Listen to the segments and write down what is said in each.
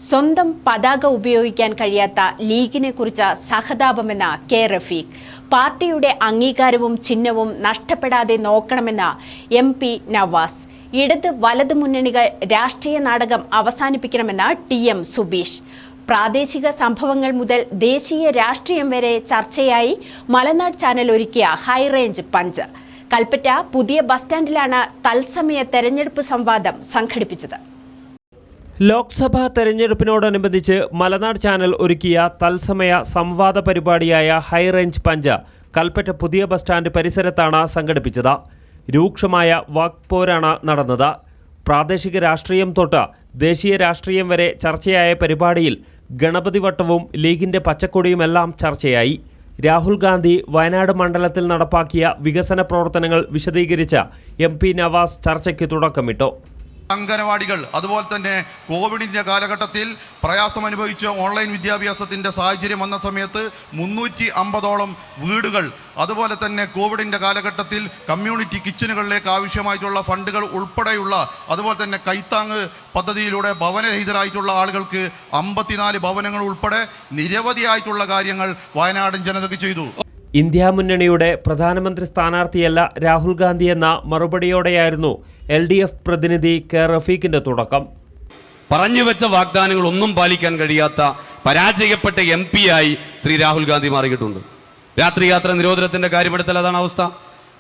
സ്വന്തം പതാക ഉപയോഗിക്കാൻ കഴിയാത്ത ലീഗിനെ കുറിച്ച് സഹതാപമെന്ന കെ റഫീഖ്. പാർട്ടിയുടെ അംഗീകാരവും ചിഹ്നവും നഷ്ടപ്പെടാതെ നോക്കണമെന്ന MP നവാസ്. ഇടത് വലത് മുന്നണികൾ രാഷ്ട്രീയ നാടകം അവസാനിപ്പിക്കണമെന്ന TM സുബീഷ്. പ്രാദേശിക സംഭവങ്ങൾ മുതൽ ദേശീയ രാഷ്ട്രീയം വരെ ചർച്ചയായി മലനാട് ചാനൽ ഒരുക്കിയ ഹൈറേഞ്ച് പഞ്ച്. കൽപ്പറ്റ പുതിയ ബസ് സ്റ്റാൻഡിലാണ് തത്സമയ തെരഞ്ഞെടുപ്പ് സംവാദം സംഘടിപ്പിച്ചത്. ലോക്സഭാ തെരഞ്ഞെടുപ്പിനോടനുബന്ധിച്ച് മലനാട് ചാനൽ ഒരുക്കിയ തത്സമയ സംവാദ പരിപാടിയായ ഹൈറേഞ്ച് പഞ്ച് കൽപ്പറ്റ പുതിയ ബസ് സ്റ്റാൻഡ് പരിസരത്താണ് സംഘടിപ്പിച്ചത്. രൂക്ഷമായ വാക്പോരാണ് നടന്നത്. പ്രാദേശിക രാഷ്ട്രീയം തൊട്ട് ദേശീയ രാഷ്ട്രീയം വരെ ചർച്ചയായ പരിപാടിയിൽ ഗണപതി വട്ടവും ലീഗിൻ്റെ പച്ചക്കൊടിയുമെല്ലാം ചർച്ചയായി. രാഹുൽ ഗാന്ധി വയനാട് മണ്ഡലത്തിൽ നടപ്പാക്കിയ വികസന പ്രവർത്തനങ്ങൾ വിശദീകരിച്ച MP നവാസ് ചർച്ചയ്ക്ക് തുടക്കമിട്ടു. അംഗനവാടികൾ, അതുപോലെ തന്നെ കോവിഡിൻ്റെ കാലഘട്ടത്തിൽ പ്രയാസം അനുഭവിച്ച ഓൺലൈൻ വിദ്യാഭ്യാസത്തിൻ്റെ സാഹചര്യം വന്ന സമയത്ത് 350ഓളം വീടുകൾ, അതുപോലെ തന്നെ കോവിഡിൻ്റെ കാലഘട്ടത്തിൽ കമ്മ്യൂണിറ്റി കിച്ചനുകളിലേക്ക് ആവശ്യമായിട്ടുള്ള ഫണ്ടുകൾ ഉൾപ്പെടെയുള്ള, അതുപോലെ തന്നെ കൈത്താങ് പദ്ധതിയിലൂടെ ഭവനരഹിതരായിട്ടുള്ള ആളുകൾക്ക് 54 ഭവനങ്ങൾ ഉൾപ്പെടെ നിരവധിയായിട്ടുള്ള കാര്യങ്ങൾ വയനാടൻ ജനതയ്ക്ക് ചെയ്തു. ഇന്ത്യ മുന്നണിയുടെ പ്രധാനമന്ത്രി സ്ഥാനാർത്ഥിയല്ല രാഹുൽ ഗാന്ധി എന്ന മറുപടിയോടെയായിരുന്നു LDF പ്രതിനിധി കെ റഫീഖിന്റെ തുടക്കം. പറഞ്ഞുവെച്ച വാഗ്ദാനങ്ങൾ ഒന്നും പാലിക്കാൻ കഴിയാത്ത പരാജയപ്പെട്ട MP ആയി ശ്രീ രാഹുൽ ഗാന്ധി മാറിയിട്ടുണ്ട്. രാത്രിയാത്ര നിരോധനത്തിന്റെ കാര്യമെടുത്താൽ അതാണ് അവസ്ഥ.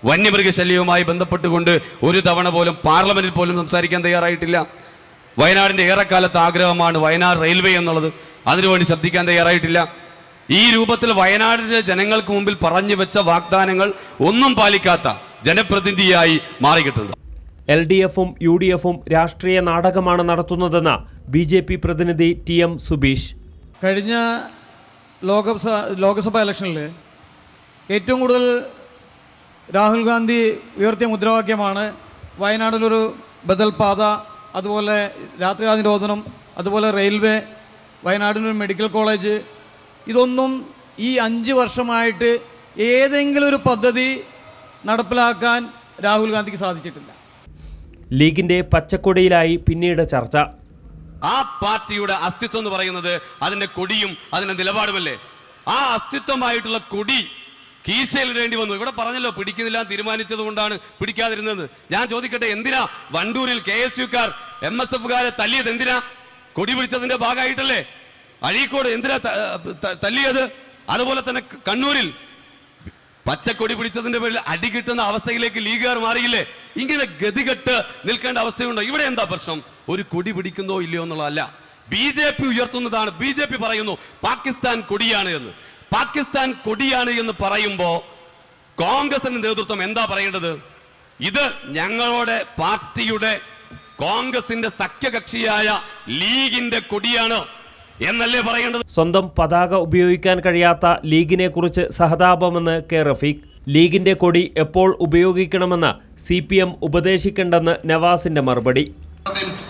വന്യമൃഗശല്യവുമായി ബന്ധപ്പെട്ടുകൊണ്ട് ഒരു തവണ പോലും പാർലമെന്റിൽ പോലും സംസാരിക്കാൻ തയ്യാറായിട്ടില്ല. വയനാടിന്റെ ഏറെക്കാലത്ത് ആഗ്രഹമാണ് വയനാട് റെയിൽവേ എന്നുള്ളത്. അതിനുവേണ്ടി ശബ്ദിക്കാൻ തയ്യാറായിട്ടില്ല. ഈ രൂപത്തിൽ വയനാടിന്റെ ജനങ്ങൾക്ക് മുമ്പിൽ പറഞ്ഞു വെച്ച വാഗ്ദാനങ്ങൾ ഒന്നും പാലിക്കാത്ത ജനപ്രതിനിധിയായി മാറിയിട്ടുണ്ട്. LDFും UDFും രാഷ്ട്രീയ നാടകമാണ് നടത്തുന്നതെന്ന് BJP പ്രതിനിധി TM സുബീഷ്. കഴിഞ്ഞ ലോക്സഭാ ഇലക്ഷനിൽ ഏറ്റവും കൂടുതൽ രാഹുൽ ഗാന്ധി ഉയർത്തിയ മുദ്രാവാക്യമാണ് വയനാടിലൊരു ബദൽ പാത, അതുപോലെ രാത്രികാല നിരോധനം, അതുപോലെ റെയിൽവേ, വയനാടിനൊരു മെഡിക്കൽ കോളേജ്. ഇതൊന്നും ഈ 5 വർഷമായിട്ട് ഏതെങ്കിലും ഒരു പദ്ധതി നടപ്പിലാക്കാൻ രാഹുൽ ഗാന്ധിക്ക് സാധിച്ചിട്ടില്ല. ലീഗിന്റെ പച്ചക്കൊടിയിലായി പിന്നീട് ചർച്ച. ആ പാർട്ടിയുടെ അസ്തിത്വം എന്ന് പറയുന്നത് അതിന്റെ കൊടിയും അതിന്റെ നിലപാടുമല്ലേ. ആ അസ്തിത്വമായിട്ടുള്ള കൊടി കീശയിലിടേണ്ടി വന്നു. ഇവിടെ പറഞ്ഞല്ലോ പിടിക്കുന്നില്ല തീരുമാനിച്ചത് കൊണ്ടാണ് പിടിക്കാതിരുന്നത്. ഞാൻ ചോദിക്കട്ടെ, എന്തിനാ വണ്ടൂരിൽ KSUക്കാർ MSFകാരെ തല്ലിയത്? എന്തിനാ? കൊടി പിടിച്ചതിന്റെ ഭാഗമായിട്ടല്ലേ. അഴീക്കോട് എന്തിനാ തല്ലിയത്? അതുപോലെ തന്നെ കണ്ണൂരിൽ പച്ചക്കൊടി പിടിച്ചതിന്റെ പേരിൽ അടി കിട്ടുന്ന അവസ്ഥയിലേക്ക് ലീഗുകാർ മാറിയില്ലേ? ഇങ്ങനെ ഗതികെട്ട് നിൽക്കേണ്ട അവസ്ഥയുണ്ടോ? ഇവിടെ എന്താ പ്രശ്നം? ഒരു കൊടി പിടിക്കുന്നോ ഇല്ലയോ എന്നുള്ളതല്ല, BJP ഉയർത്തുന്നതാണ്. BJP പറയുന്നു പാകിസ്ഥാൻ കൊടിയാണ് എന്ന്. പാകിസ്ഥാൻ കൊടിയാണ് എന്ന് പറയുമ്പോ കോൺഗ്രസിന്റെ നേതൃത്വം എന്താ പറയേണ്ടത്? ഇത് ഞങ്ങളുടെ പാർട്ടിയുടെ കോൺഗ്രസിന്റെ സഖ്യകക്ഷിയായ ലീഗിന്റെ കൊടിയാണ് എന്നല്ലേ പറയേണ്ടത്? സ്വന്തം പതാക ഉപയോഗിക്കാൻ കഴിയാത്ത ലീഗിനെ കുറിച്ച് സഹതാപമെന്ന് കെ റഫീഖ്. ലീഗിന്റെ കൊടി എപ്പോൾ ഉപയോഗിക്കണമെന്ന് CPM ഉപദേശിക്കേണ്ടെന്ന് നവാസിന്റെ മറുപടി.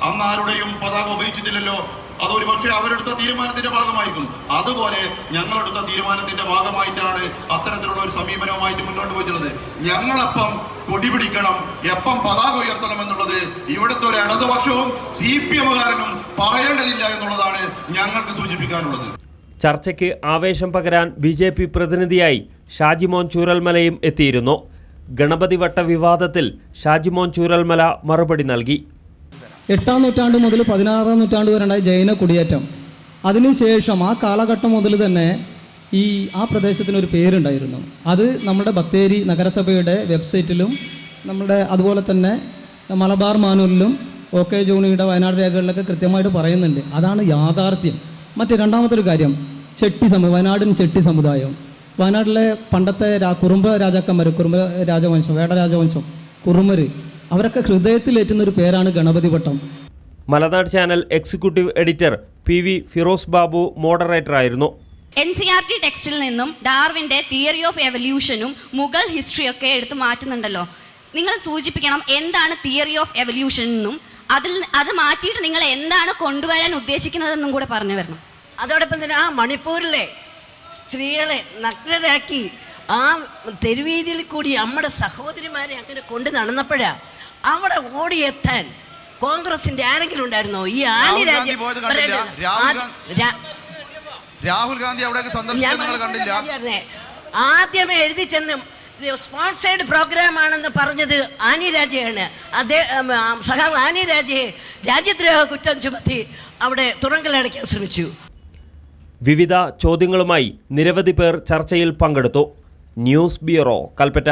അന്ന് ആരുടെയും പതാക ഉപയോഗിച്ചിട്ടില്ലല്ലോ. അതൊരു പക്ഷേ അവരെടുത്ത തീരുമാനത്തിന്റെ ഭാഗമായിരിക്കും. അതുപോലെ ഞങ്ങളെടുത്ത തീരുമാനത്തിന്റെ ഭാഗമായിട്ടാണ് അത്തരത്തിലുള്ള ഒരു സമീപനവുമായിട്ട് മുന്നോട്ട് പോയിട്ടുള്ളത്. ഞങ്ങളെപ്പം കൊടി പിടിക്കണം, എപ്പം പതാക ഉയർത്തണം എന്നുള്ളത് ഇവിടുത്തെ ഒരു ഇടതുപക്ഷവും CPMകാരനും പറയേണ്ടതില്ല എന്നുള്ളതാണ് ഞങ്ങൾക്ക് സൂചിപ്പിക്കാനുള്ളത്. ചർച്ചയ്ക്ക് ആവേശം പകരാൻ BJP പ്രതിനിധിയായി ഷാജിമോൻ ചൂരൽമലയും എത്തിയിരുന്നു. ഗണപതി വട്ട വിവാദത്തിൽ ഷാജിമോൻ ചൂരൽമല മറുപടി നൽകി. 8-ാം നൂറ്റാണ്ട് മുതൽ 16-ാം നൂറ്റാണ്ട് വരെ ഉണ്ടായ ജൈന കുടിയേറ്റം, അതിനുശേഷം ആ കാലഘട്ടം മുതൽ തന്നെ ആ പ്രദേശത്തിനൊരു പേരുണ്ടായിരുന്നു. അത് നമ്മുടെ ബത്തേരി നഗരസഭയുടെ വെബ്സൈറ്റിലും അതുപോലെ തന്നെ മലബാർ മാനൂരിലും OK ജോണിയുടെ വയനാട് രേഖകളിലൊക്കെ കൃത്യമായിട്ട് പറയുന്നുണ്ട്. അതാണ് യാഥാർത്ഥ്യം. രണ്ടാമത്തെ ഒരു കാര്യം, വയനാടിന് ചെട്ടി സമുദായം, വയനാട്ടിലെ പണ്ടത്തെ കുറുമ്പ രാജാക്കന്മാർ, കുറുമ്പ രാജവംശം, വേട രാജവംശം, കുറുമര്, അവരൊക്കെ ഹൃദയത്തിലേറ്റുന്ന ഒരു പേരാണ് Ganapathi Vattam. Malanad channel executive editor PV Firoz Babu മോഡറേറ്ററായിരുന്നു. NCERT ടെക്സ്റ്റിൽ നിന്നും ഡാർവിൻ്റെ തിയറി ഓഫ് എവല്യൂഷനും മുഗൾ ഹിസ്റ്ററിയൊക്കെ എടുത്ത് മാറ്റുന്നുണ്ടല്ലോ. നിങ്ങൾ സൂചിപ്പിക്കണം എന്താണ് തിയറി ഓഫ് എവല്യൂഷൻ എന്നും അത് മാറ്റിയിട്ട് നിങ്ങൾ എന്താണ് കൊണ്ടുവരാൻ ഉദ്ദേശിക്കുന്നതെന്നും കൂടെ പറഞ്ഞു വരണം. അതോടൊപ്പം തന്നെ ആ മണിപ്പൂരിലെ സ്ത്രീകളെ നഗ്നരാക്കി ആ തെരുവീതിയിൽ കൂടി നമ്മുടെ സഹോദരിമാരെ അങ്ങനെ കൊണ്ട് നടന്നപ്പോഴാണ് അവിടെ ഓടിയെത്താൻ കോൺഗ്രസിന്റെ ആരെങ്കിലും ഉണ്ടായിരുന്നോ? ഈ ആനി രാജ രാഹുൽ ഗാന്ധി അവിടെ സന്ദർശിക്കുന്നത് കണ്ടില്ല. ആദ്യമേ എഴുതി ചെന്ന് സ്പോൺസേഡ് പ്രോഗ്രാം ആണെന്ന് പറഞ്ഞത് ആനി രാജയാണ്. സഖാവ് ആനി രാജയെ രാജ്യദ്രോഹ കുറ്റം ചുമത്തി അവിടെ തുറങ്കലടയ്ക്കാൻ ശ്രമിച്ചു. വിവിധ ചോദ്യങ്ങളുമായി നിരവധി പേർ ചർച്ചയിൽ പങ്കെടുത്തു. News bureau, Kalpetta.